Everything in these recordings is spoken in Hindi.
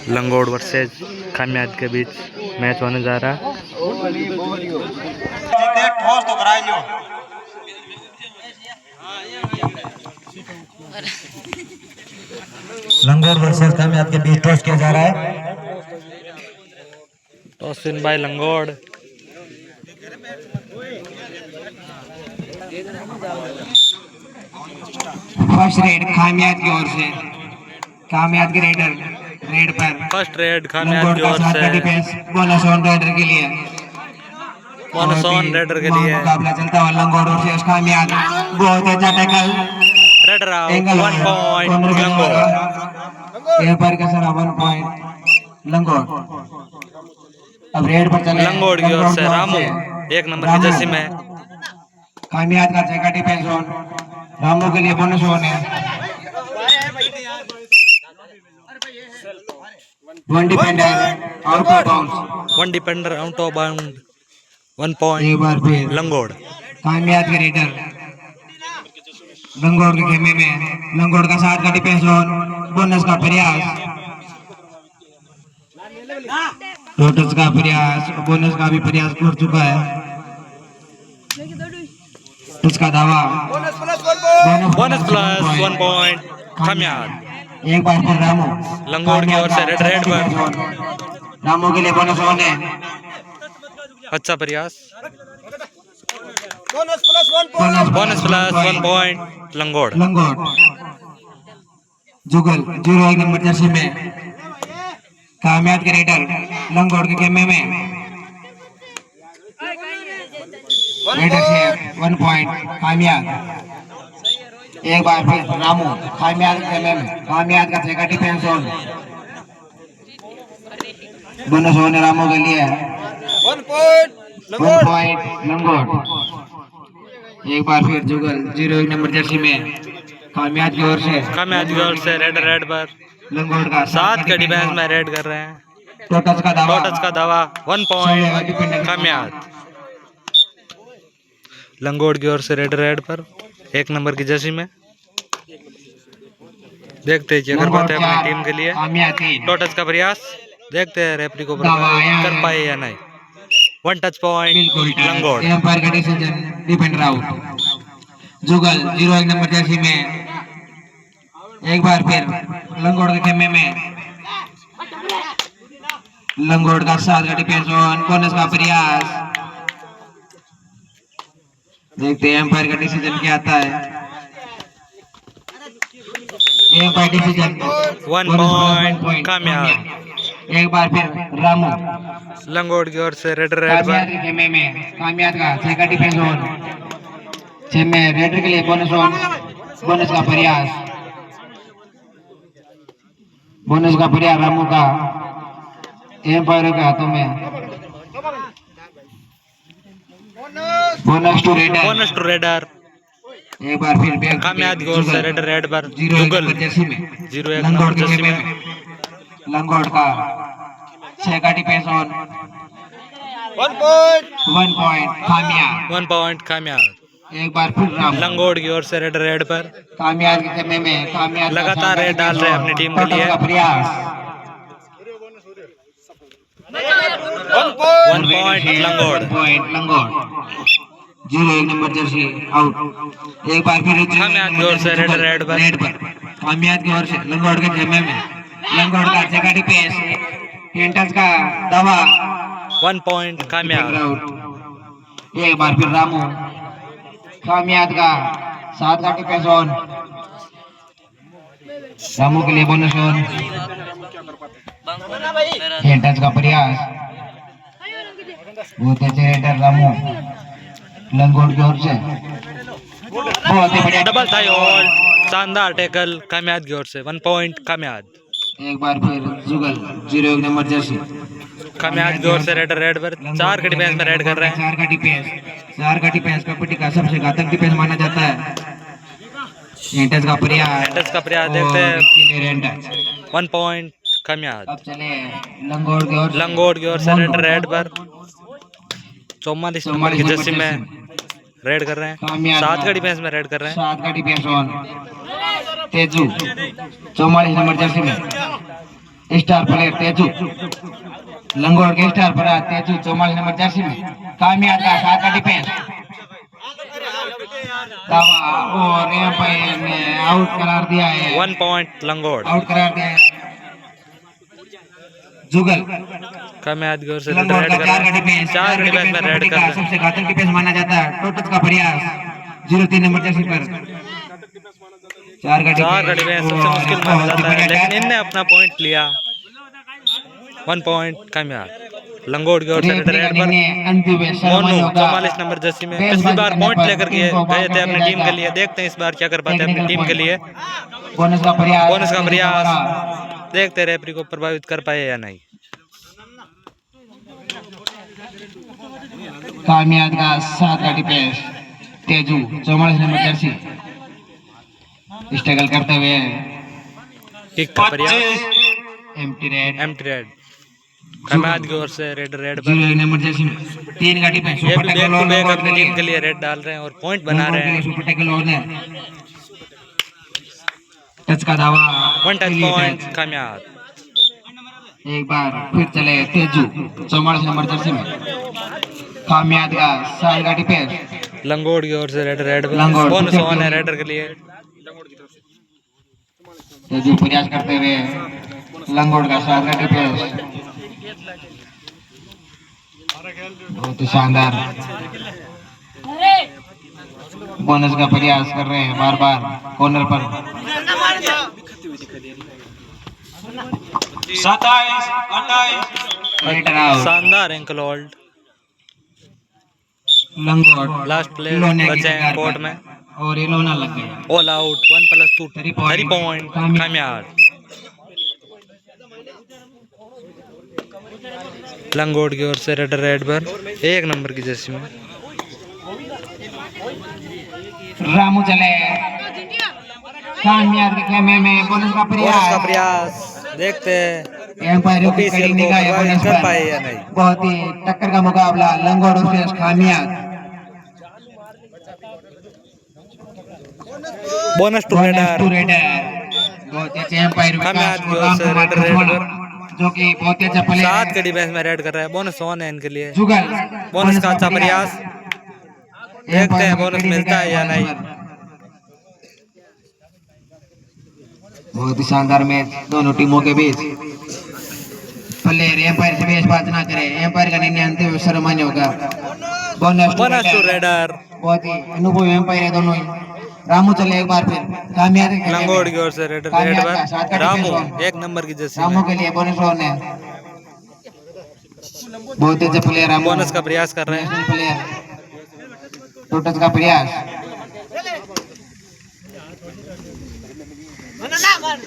लंगोट वर्सेस खामियाद के बीच मैच होने जा रहा है। लंगोट वर्सेस खामियाद के बीच टॉस किया जा रहा है। टॉस इन बाय लंगोट। फर्स्ट रेड खामियाद की ओर से, खामियाद के रेडर रेड पर फर्स्ट रेड खामियाद की ओर से, बोनस ऑन रेडर के लिए, बोनस ऑन रेडर के लिए मुकाबला चलता हुआ लंगोट वर्सेस खामियाद। बहुत अच्छा टैकल, रेडर आउट 1 पॉइंट लंगोट। यह पर का सर 1 पॉइंट लंगोट। अब रेड पर चले लंगोट की ओर से रामू 1 नंबर की जर्सी में। खामियाद का जगह डिफेंस ऑन, रामू के लिए बोनस ऑन है। One defender out of bounds, one defender out of bound 1 एक पॉइंट बार फिर लंगोट। खामियाद के रेडर लंगोट के खेमे में, लंगोट का साथ का डिफेंस ऑन, बोनस का प्रयास, टोटस का प्रयास, बोनस का भी प्रयास कर चुका है। उसका दावा बोनस प्लस 1 पॉइंट खामियाद। एक बार फिर रामू लंगोट की ओर से रेड रेड पर रामू के लिए बोनस ऑन है। अच्छा प्रयास, बोनस प्लस 1 पॉइंट लंगोट। लंगोट जुगल 01 नंबर जर्सी में, खामियाद के रेडर लंगोट के खेमे में, रेडर से 1 पॉइंट खामियाद। एक बार फिर रामू खामियाद के खेमे में, खामियाद का second defence on, bonus on है रामू के लिए 1 पॉइंट लंगोट। एक बार फिर जुगल 01 नंबर जर्सी में, खामियाद की ओर से रेड रेड पर लंगोट का 7 के डिफेंस में रेड कर रहे हैं। टोटस का दावा 1 पॉइंट खामियाद। लंगोट की ओर से रेड रेड पर 1 नंबर की जर्सी में। देखते हैं क्या कर पाते हैं अपनी टीम के लिए। टोटस का प्रयास, देखते हैं रेफरी को कर पाए या नहीं। 1 टच पॉइंट लंगोट। एम्पायर का डिसीजन डिफेंडर आउट। जुगल 01 नंबर जर्सी में, एक बार फिर लंगोट के खेमे में, लंगोट का 7 का डिफेंस ऑन, बोनस का प्रयास, देखते हैं एम्पायर का डिसीजन क्या आता है। एम्पायर डिसीजन 1 पॉइंट खामियाद। एक बार फिर रामू लंगोट की ओर से रेड रेड खामियाद के खेमे में, खामियाद का सेकंड डिफेंस ऑन, खेमे रेडर के लिए बोनस ऑन, बोनस का प्रयास, बोनस का प्रयास रामू का, एम्पायर के हाथों में, बोनस टू रेडर। एक बार फिर खामियाद की ओर से रेड रेड पर 01 जर्सी में, 01 नंबर जर्सी में, लंगोट का 6 का डिफेंस ऑन, 1 पॉइंट खामियाद। 1 पॉइंट खामियाद। एक बार फिर रामू लंगोट की ओर से रेड रेड पर खामियाद के खेमे में, खामियाद लगातार रेड डाल रहे हैं अपनी टीम के लिए। प्रयास 1 पॉइंट लंगोट। 01 नंबर जर्सी आउट। एक बार फिर खामियाद की ओर से रेड पर खामियाद की ओर से लंगोट के खेमे में, लंगोट का जगह डिफेंस, हिंटस का दवा 1 पॉइंट खामियाद। एक बार फिर रामू खामियाद का 7 का डिफेंस ऑन, रामू के लिए बोनस ऑन, हिंटस का प्रयास, बहुत अच्छे रेडर रामू लंगोट की ओर से, बहुत ही बढ़िया डबल था और शानदार टैकल खामियाद की ओर से 1 पॉइंट खामियाद। एक बार फिर जुगल 01 नंबर जर्सी, खामियाद की ओर से रेड पर 4 के डिफेंस में रेड कर रहे हैं। 4 का डिफेंस कबड्डी का सबसे घातक डिफेंस माना जाता है। हिंटस का प्रयास देखते हैं 1 पॉइंट खामियाद। अब चले लंगोट की ओर से रेड पर 44 नंबर की जर्सी में रेड कर रहे हैं। 7 का डिफेंस में रेड कर रहे हैं। 7 का defence on, Teju 44 number jersey में स्टार प्लेयर तेजू लंगोट के स्टार पर तेजू 44 नंबर जर्सी में कामयाब का साथ का डिफेंस दावा और एम्पायर ने आउट करार दिया है 1 पॉइंट लंगोट आउट करार दिया है जुगल कामयाब की ओर से लंगोट रेड का कर चार का रहे हैं डिफेंस 4 डिफेंस में रेड कर रहे हैं सबसे घातक डिफेंस माना जाता है टोटस का प्रयास 03 नंबर जर्सी पर चार का डिफेंस सबसे मुश्किल माना जाता है लेकिन इनने अपना पॉइंट लिया 1 पॉइंट कामयाब लंगोट की ओर से रेड पर मोनू 44 नंबर जर्सी में पिछली बार पॉइंट लेकर गए थे अपनी टीम के लिए देखते हैं इस बार क्या कर पाते हैं अपनी टीम के लिए बोनस का प्रयास देखते रेफरी को प्रभावित कर पाए या नहीं कामयाब का साथ का defence Teju 44 number jersey struggle करते हुए किक का प्रयास एम्प्टी रेड कामयाब की ओर से रेड पर 01 नंबर जर्सी में 3 का डिफेंस ये भी बैक टू बैक अपनी टीम के लिए रेड डाल रहे हैं और पॉइंट बना रहे हैं सुपर टैकल होने टच का दावा 1 टच पॉइंट कामयाब एक बार फिर चले तेजू 44 नंबर जर्सी में कामयाब का साल का डिफेंस लंगोट की ओर से रेड लंगोट बोनस ऑन है रेडर के लिए तेजू प्रयास करते हुए लंगोट का साल का डिफेंस बहुत ही शानदार बोनस का प्रयास कर रहे हैं बार बार कॉर्नर पर 27 28 शानदार एंकल होल्ड लंगोट लास्ट प्लेयर बचे हैं कोर्ट में और ये लोना लग गया ऑल आउट 1+2 3 पॉइंट कामयाब लंगोट की ओर से रेड पर 1 नंबर की जर्सी में रामू चले कामयाब के खेमे में बोनस का प्रयास देखते हैं ऑफिशियल को प्रभावित कर पाए या नहीं बहुत ही टक्कर का मुकाबला लंगोट वर्सेस कामयाब बोनस टू रेडर बहुत अच्छे एम्पायर कामयाब की ओर से रेड पर जो कि बहुत अच्छा प्लेयर 7 के डिफेंस में रेड कर रहा है बोनस ऑन है इनके लिए जुगल बोनस का अच्छा प्रयास देखते हैं बोनस मिलता है या नहीं बहुत ही शानदार मैच दोनों टीमों के बीच प्लेयर एम्पायर से बेस बात ना करे एम्पायर का निर्णय अंतिम सर्वमान्य होगा बोनस टू रेडर बहुत ही अनुभवी एम्पायर है दोनों ही रामू चले एक बार फिर कामयाब लंगोट की ओर से रेड पर रामू 1 नंबर की जर्सी रामू के लिए बोनस ऑन है बहुत अच्छे प्लेयर रामू बोनस का प्रयास कर रहे हैं प्लेयर टोटस का प्रयास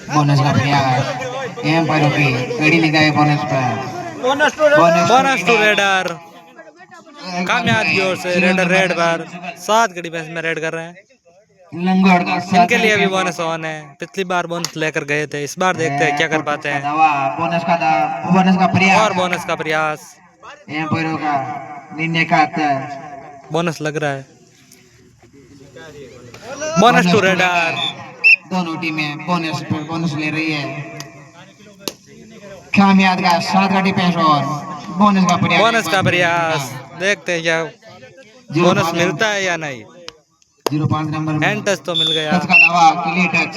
बोनस का प्रयास एम्पायर की कड़ी निकाय बोनस पर बोनस टू रेडर कामयाब की ओर से रेड पर 7 के डिफेंस में रेड कर रहे हैं लंगोट का इनके लिए भी बोनस ऑन है पिछली बार बोनस लेकर गए थे इस बार देखते हैं क्या कर पाते हैं बोनस का प्रयास और बोनस का प्रयास एम्पायरों का निर्णय का बोनस लग रहा है बोनस टू रेडर दोनों टीमें बोनस पर बोनस ले रही है कामयाब का 7 का डिफेंस और बोनस का प्रयास देखते हैं क्या बोनस मिलता है या नहीं 05 नंबर हैंड टच तो मिल गया टच का दावा क्लियर टच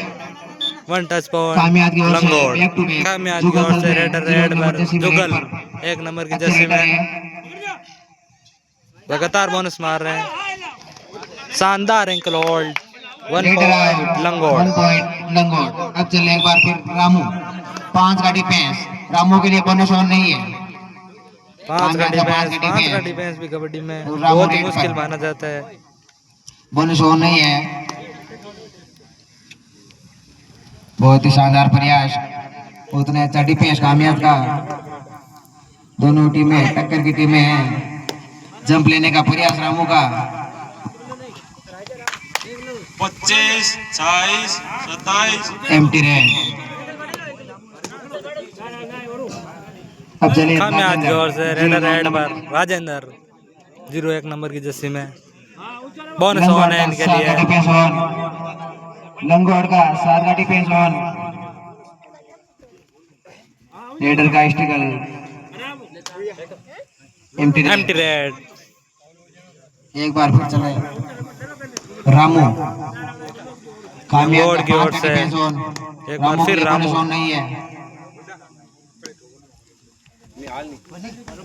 1 टच पॉइंट कामयाब की ओर से लंगोट बैक टू बैक कामयाब की ओर से रेड पर जुगल 1 नंबर की जर्सी में लगातार बोनस मार रहे हैं शानदार एंकल होल्ड 1 पॉइंट लंगोट 1 पॉइंट लंगोट अब चले एक बार फिर रामू 5 का डिफेंस रामू के लिए बोनस ऑन नहीं है 5 का डिफेंस भी कबड्डी में बहुत ही मुश्किल माना जाता है बोनस ऑन नहीं है बहुत ही शानदार प्रयास उतने अच्छा डिफेंस कामयाब का दोनों टीमें टक्कर की टीमें हैं जंप लेने का प्रयास रामू का 25 26 27 एम्प्टी रेड अब चलिए कामयाब की ओर से रेड पर राजेंद्र 01 नंबर की जर्सी में बोनस ऑन है इनके लिए लंगोट का 7 का डिफेंस ऑन। रेडर का स्टिकल एम्प्टी रेड। एक बार फिर चले रामू कामयाब लंगोट की ओर से डिफेंस ऑन। एक बार फिर रामू। ऑन नहीं है।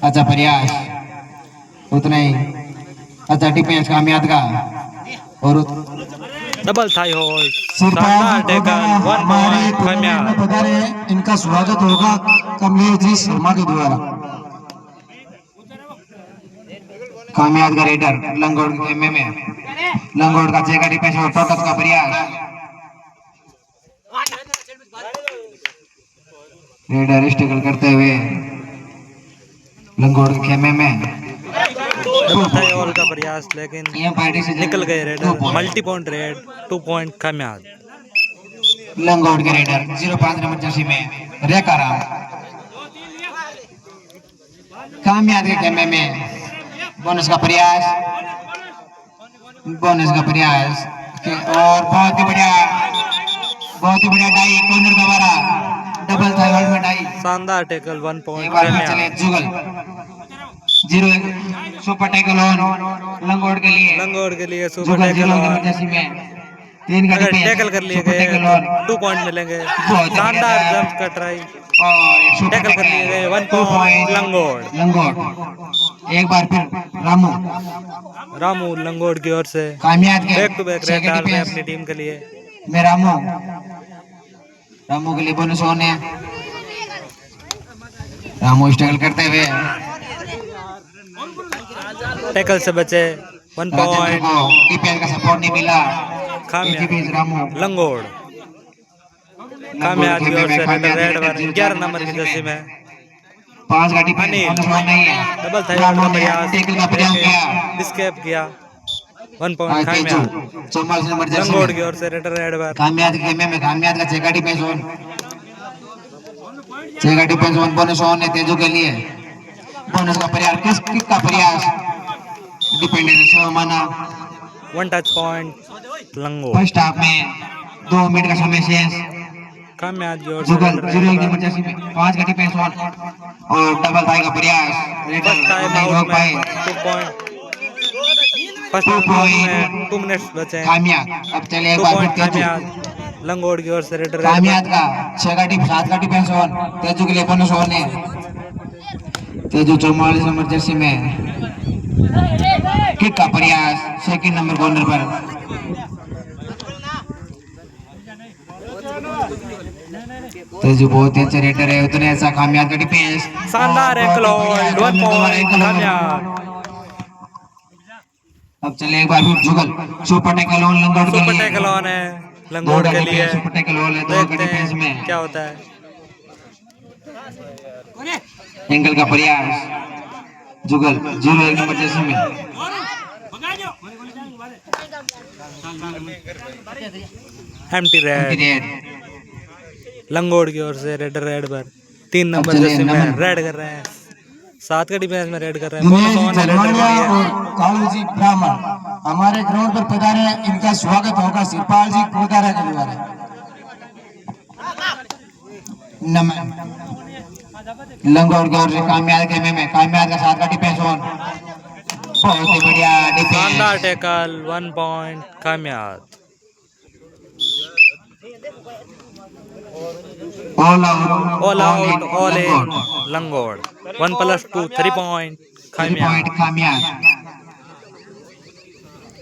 अच्छा प्रयास उतना ही अच्छा डिफेंस कामयाब का और डबल थाई होल्ड शानदार टेकल 1 पॉइंट कामयाब। बता रहे हैं इनका स्वागत होगा कमलेश जी शर्मा के द्वारा। कामयाब का रेडर लंगोट के खेमे में लंगोट का चेका डिफेंस और टोटस का प्रयास। रेडर स्टिकल करते हुए लंगोट के खेमे में डबल थाई होल्ड का प्रयास लेकिन ये पार्टी से निकल गए raider. Multi point raid 2 point कामयाब। लंगोट के रेडर 05 नंबर जर्सी में रेकाराम कामयाब के खेमे में बोनस का प्रयास और बहुत ही बढ़िया डाई कॉर्नर का वारा डबल थाई होल्ड में डाई शानदार टेकल 1 एक पॉइंट बार फिर चले कामयाब। जुगल 0 सुपर टैकल ऑन लंगोट के लिए लंगोट के लिए सुपर जुगल टैकल 0 और जर्सी में 3 का अगर डिफेंस टैकल कर लिए सुपर गए टैकल तो ऑन 2 पॉइंट मिलेंगे। बहुत शानदार बढ़िया जंप का ट्राई और सुपर टैकल कर लिए गए 1 पॉइंट लंगोट। लंगोट एक बार फिर रामू लंगोट की ओर से कामयाब के बैक टू बैक रेड डाल रहे हैं डिफेंस अपनी टीम के लिए। में रामू के लिए बोनस ऑन है। रामू स्ट्रगल करते हुए टैकल से बचे 1 पॉइंट डिफेंस का सपोर्ट नहीं मिला। कामयाब। रामू लंगोट कामयाब की ओर से रेड पर 11 नंबर की जर्सी में 5 का डिफेंस अनिल बोनस ऑन नहीं है। डबल थाई होल्ड का टैकल का प्रयास किया प्रयास स्केप किया 1 पॉइंट कामयाब। 44 नंबर जर्सी लंगोट में की ओर से रेड पर कामयाब के खेमे में कामयाब का चेका डिफेंस ऑन बोनस ऑन है तेजू के लिए। बोनस का प्रयास किक का प्रयास डिपेंडेंट से माना 1 टच पॉइंट लंगोट। फर्स्ट हाफ में 2 मिनट का समय शेष। कामयाब की ओर से जुगल रेड 0 पर नंबर जर्सी में 5 का डिफेंस ऑन और डबल थाई का प्रयास फर्स्ट टाइम नहीं आउट रोक में पाए। 2 पॉइंट। फर्स्ट टाइम आउट में 2 मिनट्स बचे हैं। कामयाब अब चले एक 2 बार फिर पॉइंट तेजू कामयाब लंगोट की ओर से रेड कामयाब का 7 का डिफेंस ऑन तेजू के लिए बोनस ऑन है। तेजू 44 नंबर जर्सी में किक का प्रयास सेकंड नंबर कॉर्नर पर। तेजू बहुत ही अच्छा रेडर है उतने ऐसा कामयाब का डिफेंस शानदार एंकल होल्ड 1 पॉइंट कामयाब। अब चले एक बार फिर जुगल सुपर टैकल ऑन लंगोट के सुपर लिए। टैकल ऑन है लंगोट के लिए। सुपर टैकल ऑन है 2 का देखते डिफेंस हैं में क्या होता है। एंगल का प्रयास जुगल 0 नंबर जर्सी में एम्प्टी रेड लंगोट की ओर से रेड पर 3 नंबर चलिए, जर्सी में नमन। रेड कर रहे हैं। 7 का डिफेंस में रेड कर रहे हैं। बोनस ऑन है रेड के लिए। और कालूजी ब्राह्मण हमारे ग्राउंड पर पधारे इनका स्वागत होगा सिरपाल जी कोदारा के द्वारा। नमन लंगोट की ओर से कामयाब खेमे में कामयाब का 7 का डिफेंस ऑन बहुत ही बढ़िया शानदार डिफेंस। टैकल 1 पॉइंट कामयाब। ऑल आउट ऑल इन लंगोट 1+2 3 पॉइंट कामयाब। कामयाब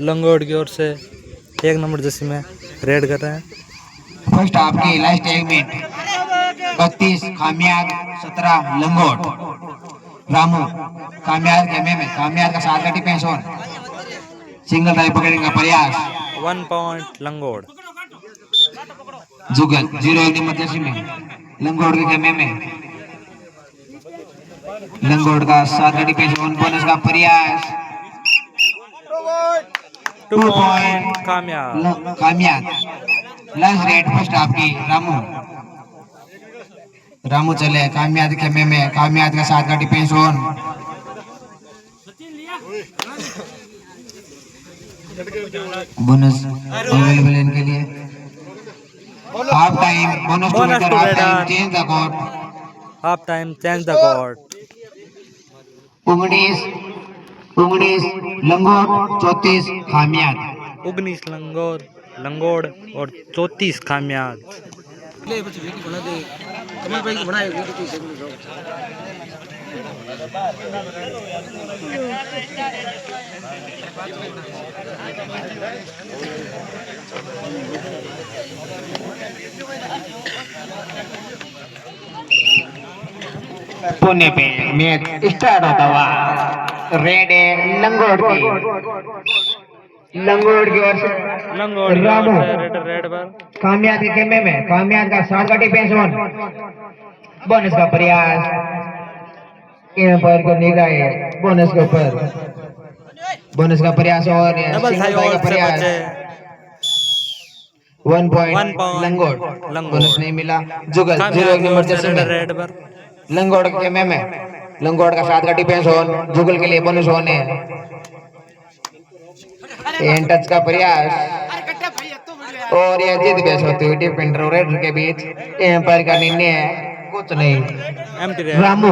लंगोट की ओर से 1 नंबर जर्सी में रेड कर रहे हैं। फर्स्ट हाफ की लास्ट 1 मिनट 32 कामयाब 17 लंगोट। रामू कामयाब खेमे में कामयाब का 7 का डिफेंस ऑन सिंगल टाइप पकड़ने का प्रयास 1 पॉइंट लंगोट। जुगल 0 नंबर जर्सी में लंगोट के खेमे में लंगोट का 7 का डिफेंस ऑन बोनस का प्रयास 2 पॉइंट कामयाब। कामयाब लास्ट रेड फर्स्ट हाफ की रामू चले कामयाब खेमे में कामयाब का 7 का डिफेंस ऑन बोनस अवेलेबल इनके लिए half time bonus to Bonus raider to half time radar. Change the court Half time, change the court. 19 लंगोट 34 खामियात 19 लंगोड़ और 34 खामियाज। पुणे पे मैच स्टार्ट होता हुआ रेड है लंगोट की ओर से लंगोड़ की ओर रामू से रेड पर कामयाब के खेमे में कामयाब का 7 का डिफेंस ऑन बोनस का प्रयास पर को निगाह बोनस के ऊपर बोनस का प्रयास और डबल सिंगल थाई बाई का से प्रयास बचे। 1 पॉइंट 1 point लंगोट लंगोट। बोनस नहीं मिला जुगल कामयाब 0 की नंबर ओर से जैसे में रेड पर लंगोट के खेमे में लंगोट का 7 का डिफेंस ऑन जुगल के लिए बोनस ऑन है एंड टच का प्रयास और यह जीत बेस होती हुई डिफेंडर और रेडर के बीच एम्पायर का निर्णय है कुछ नहीं एम्प्टी रेड। रामू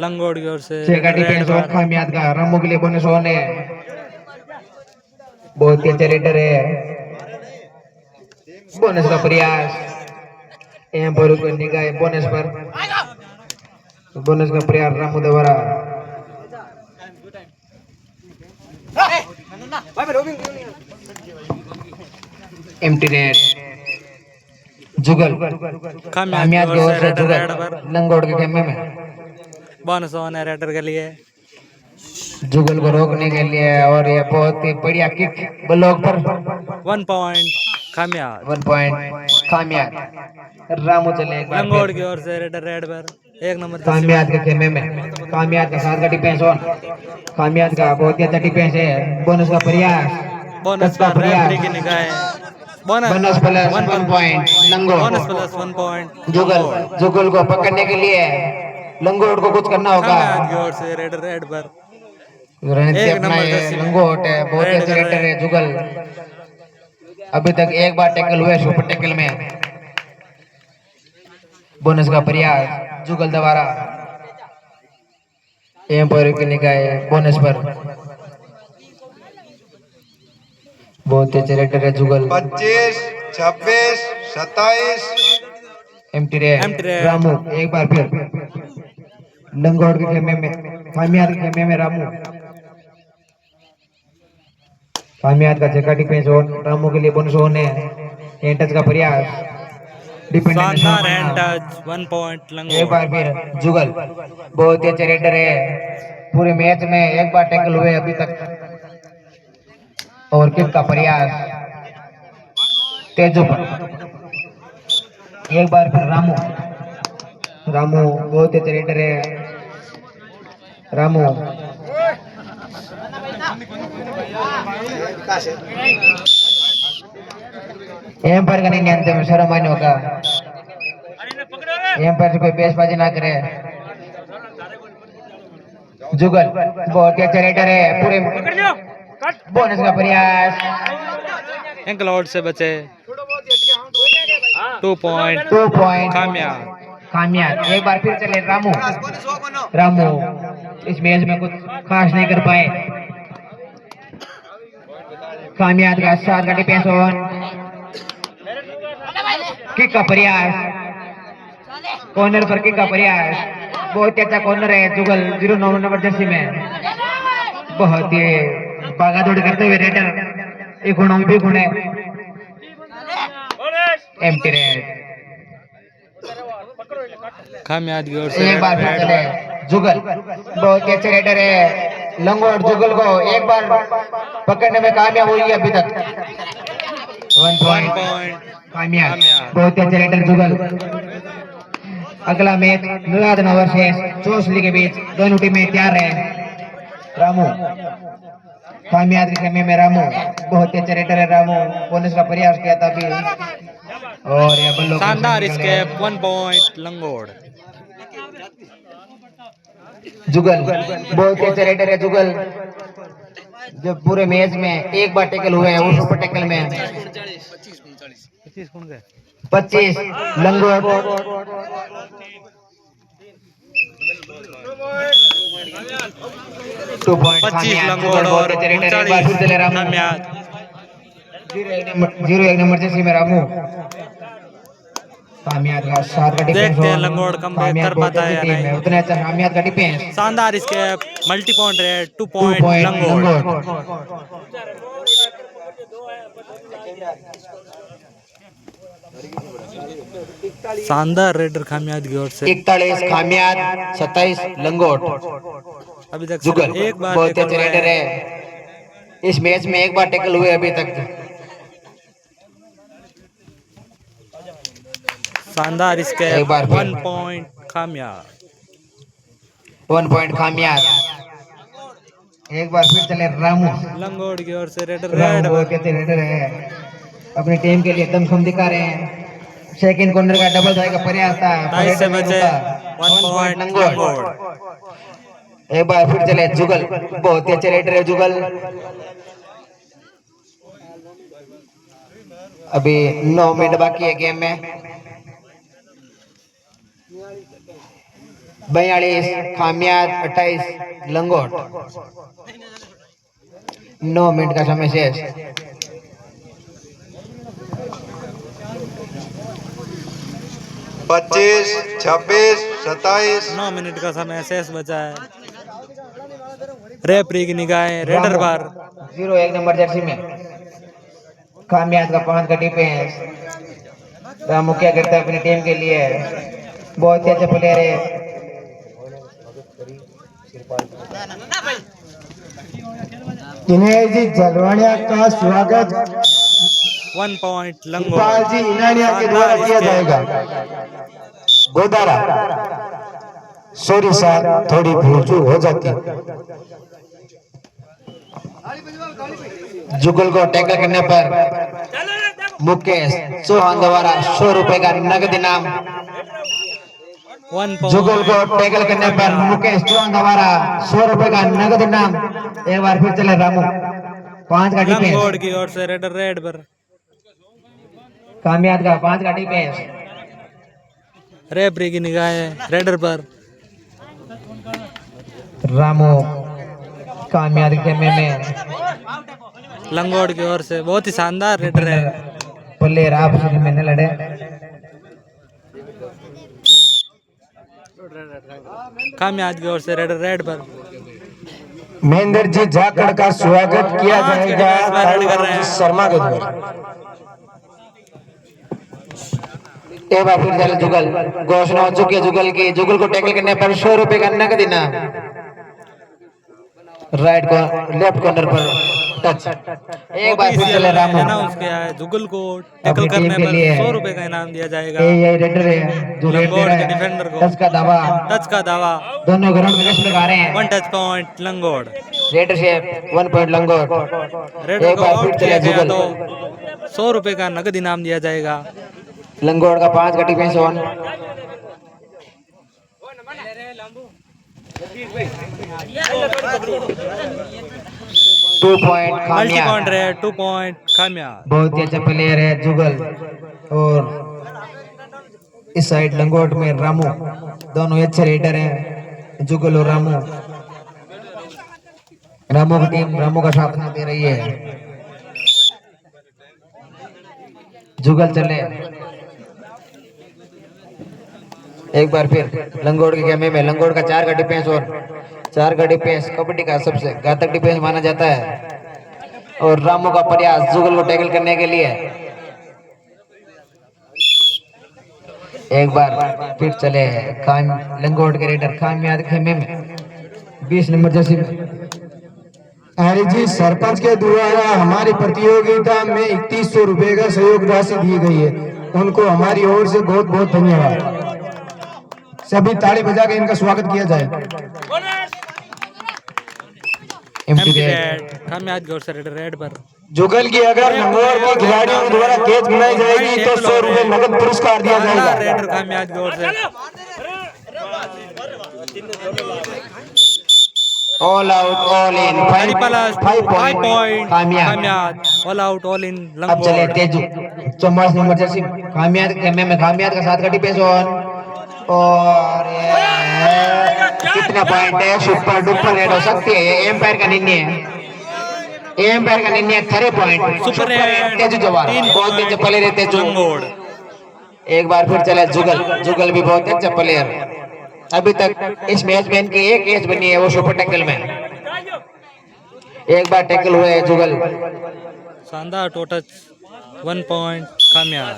लंगोड़ की ओर से 6 का रेड डिफेंस और पर खामियात का रामू के लिए बोनस ऑन है बहुत ही अच्छे रेडर है बोनस का प्रयास एम्पायर को निगाह बोनस पर बोनस का प्रयास रामू द्वारा एम्प्टी रेड जुगल कामयाब की ओर से रेड जुगल पर लंगोट के खेमे में बोनस ऑन है रेडर के लिए। जुगल को रोकने के लिए और ये बहुत ही बढ़िया किक ब्लॉक पर 1 point खामियाज। 1 पॉइंट कामयाब रामू चले एक बार लंगोड़ फिर की ओर से रेड पर 1 नंबर कामयाब के खेमे में कामयाब का 7 का डिफेंस ऑन कामयाब का बहुत ही अच्छा डिफेंस है बोनस का प्रयास बोनस का पर रेफरी की प्रयास निगाह बोनस प्लस 1 पॉइंट लंगोट बोनस प्लस 1 point जुगल जुगल को पकड़ने के लिए लंगोट को कुछ करना होगा खामियाज की ओर से रेड पर रणनीति एक अपना नंबर ये जर्सी में। लंगोट है बहुत ही रेड अच्छे कर रेडर रहे है जुगल अभी तक एक बार टैकल हुए सुपर टैकल में बोनस का प्रयास जुगल द्वारा एम्पायर की निगाह बोनस पर बहुत ही अच्छे रेडर है जुगल 25 26 27 empty empty red red. Ramu एक बार फिर लंगोट के खेमे में कामयाब के खेमे में रामू कामयाब का जगह डिफेंस ऑन रामू के लिए बोनस ऑन है एंड टच का प्रयास डिपेंडेंट शानदार हैंड टच 1 point एक लंगोड़। बार फिर जुगल बहुत ही अच्छे रेडर है पूरे मैच में एक बार टैकल हुए अभी तक और किक का प्रयास तेजो पर एक बार फिर रामू रामू बहुत ही अच्छे रेडर है रामू एम्पायर का निर्णय अंतिम शर्म मान्य होगा एम्पायर से कोई बेसबाजी ना करे जुगल बहुत ही अच्छा रेडर है पूरे बोनस का प्रयास एंकल आउट से बचे 2 point 2 पॉइंट कामयाब। कामयाब एक बार फिर चले रामू रामू इस मैच में कुछ खास नहीं कर पाए कामयाब का 7 का डिफेंस ऑन किक का प्रयास कॉर्नर पर किक का प्रयास बहुत ही अच्छा कॉर्नर है जुगल 09 नंबर जर्सी में बहुत ही भागा दौड़ करते हुए रेडर एक गुणों में भी गुण है एम्प्टी रेड खामियाज की ओर से एक बार फिर चले जुगल बहुत ही अच्छे रेडर है लंगोट जुगल को एक बार पकड़ने में कामयाब हुई है अभी तक 1 पॉइंट कामयाब बहुत ही अच्छे रेडर जुगल अगला मैच मिलाद नवर्सेस चोसली के बीच दोनों टीमें तैयार है रामू कामयाब के खेमे में रामू बहुत ही अच्छे रेडर है रामू बोनस का प्रयास किया था अभी और ये बल्लो शानदार स्केप 1 point लंगोड़। जुगल बहुत ही अच्छे रेडर है जुगल जब पूरे मैच में एक बार टैकल हुए हैं उस सुपर टैकल में 25 लंगोट। 2 पॉइंट 25 लंगोट और 39 कामयाब। 0-1 नंबर जर्सी में रामू। कामयाब का 7 का डिफेंस। देखते हैं लंगोट कमबैक कर पाता है या नहीं। उतना अच्छा कामयाब का डिफेंस। शानदार escape, multi point raid, 2 2 point point लंगोट। लंगोट। शानदार रेडर खामियाद की ओर से। 41 खामियाद, 27 लंगोट। अभी तक जुगल सिर्फ एक बार बहुत टैकल अच्छे हुआ रेडर है। है। इस मैच में एक बार टैकल हुए अभी तक। शानदार एक स्केप, बार फिर। 1 पॉइंट कामयाब। 1 पॉइंट खामियाद। एक बार फिर चले रामू। लंगोट की ओर से रेडर रामू रेड बहुत अच्छे रेडर है, अपनी टीम के लिए दमखम दिखा रहे हैं। सेकंड कॉर्नर का डबल ट्राई का प्रयास था, 28 से नहीं बचे, रुका। 1 पॉइंट लंगोट। एक बार फिर चले जुगल, बहुत ही अच्छे रेडर है जुगल। अभी 9 मिनट बाकी है गेम में। 42 खामियाद, 28 लंगोट। 9 मिनट का समय शेष। 25, 26, 27, 9 मिनट का समय शेष बचा है। रेफरी की निगाहें रेडर पर। 0-1 नंबर जर्सी में कामयाब का 5 का डिफेंस। रामू क्या करता है अपनी टीम के लिए, बहुत ही अच्छा प्लेयर है। इन्हें जी जलवानिया का स्वागत 1 पॉइंट शिवपाल लंगोट। जी इनानिया के द्वारा शानदार किया स्केप। जाएगा। गोदारा सॉरी सर, थोड़ी भूल चूक हो जाती। जुगल को टैकल करने पर मुकेश चौहान द्वारा 100 रुपए का नगद इनाम। 1 जुगल को पॉइंट टैकल करने पर कामयाब। मुकेश चौहान द्वारा 100 रुपए का नगद इनाम। एक बार फिर चले रामू, 5 का डिफेंस। लंगोट की ओर से रेडर रेड पर। कामयाब का 5 का डिफेंस। रेफरी की निगाहें रेडर पर। रामू कामयाब के में लंगोट की ओर से बहुत ही शानदार रेडर है। प्लेयर आपस में न लड़े। कामयाब की ओर से रेडर रेड पर। महेंद्र जी जाखड़ का स्वागत किया पांच के जाएगा डिफेंस में रेड कर रहे हैं। शर्मा के द्वारा। एक बार फिर चले जुगल, घोषणा हो चुकी है जुगल की। जुगल को टैकल करने पर 100 रुपए का नगद इनाम। राइट को लेफ्ट कॉर्नर पर टच। एक बार फिर चले रामू, अनाउंस किया है जुगल को टैकल अपनी टीम करने के पर लिए 100 रुपए का इनाम दिया जाएगा। ये रेडर है जो रेड दे लंगोट रहा के है। डिफेंडर को टच का दावा, टच का दावा। दोनों ग्राउंड में रश लगा रहे हैं। 1 टच पॉइंट लंगोट। रेडर से 1 पॉइंट लंगोट। रेडर एक को बार आउट फिर किया चले गया जुगल, तो 100 रुपए का नगद इनाम दिया जाएगा। लंगोट का 5 का डिफेंस ऑन। 2 पॉइंट मल्टी कामयाब। पॉइंट रेड, 2 पॉइंट कामयाब। बहुत ही अच्छा प्लेयर है जुगल और इस साइड लंगोट में रामू, दोनों अच्छे रेडर हैं जुगल और रामू। रामू की टीम रामू का साथ दे रही है। जुगल चले, एक बार फिर लंगोट के गेम में लंगोट का 4 का डिफेंस और 4 का डिफेंस कबड्डी का सबसे घातक डिफेंस माना जाता है। और रामू का प्रयास जुगल को टैकल करने के लिए। एक बार फिर चले लंगोट के रेडर कामयाब खेमे में 20 नंबर जर्सी में। अरे जी सरपंच के द्वारा हमारी प्रतियोगिता में 3100 रुपए का सहयोग राशि दी गई है, उनको हमारी ओर से बहुत बहुत धन्यवाद। सभी ताली बजा के इनका स्वागत किया जाए। एम्प्टी रेड, कामयाब की ओर से रेडर रेड पर। जुगल की अगर लंगोट के खिलाड़ियों के द्वारा कैच बनाई जाएगी तो 100 रुपए नगद पुरस्कार दिया शानदार जाएगा। रेडर कामयाब की ओर से। All out all in Hari plus 5 point कामयाब। कामयाब ऑल आउट ऑल इन अब चले लंगोट तेजू 44 नंबर जर्सी कामयाब में कामयाब का साथ का डिफेंस ऑन और कितना पॉइंट है सुपर डुपर रेड हो सकती है ये एम्पायर का निर्णय है एम्पायर का निर्णय 3 पॉइंट सुपर रेड तेजू जवान 3 बहुत तेज प्लेयर है तेजू लंगोट एक बार फिर चला जुगल जुगल भी बहुत अच्छा प्लेयर अभी तक इस मैच में इनकी एक कैच बनी है वो सुपर टैकल में एक बार टैकल हुआ है जुगल शानदार टोटल 1 पॉइंट कामयाब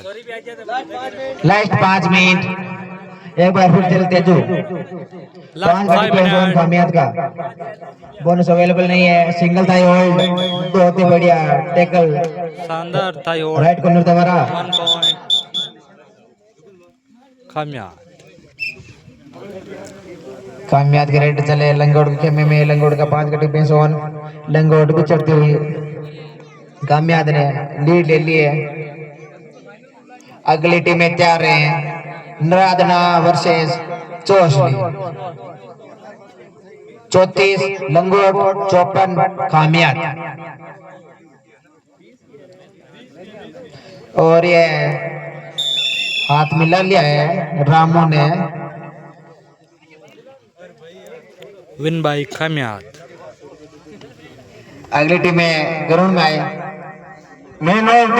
लास्ट 5 मिनट एक बार फिर चल तेजू लास्ट 5 मिनट कामयाब का बोनस अवेलेबल नहीं है सिंगल थाई होल्ड बहुत ही बढ़िया टैकल शानदार था और राइट कॉर्नर तुम्हारा 1 पॉइंट कामयाब कामयाब के रेड चले लंगोट के खेमे में लंगोट का 5 का डिफेंस ऑन लंगोट भी चढ़ती हुई कामयाब ने लीड ले ली है अगली टीम में तैयार हैं नराधना वर्सेस चोसली 34 लंगोट 54 कामयाब और ये हाथ मिला लिया है रामू ने विन बाय कामयाब अगली टीम में ग्राउंड में आए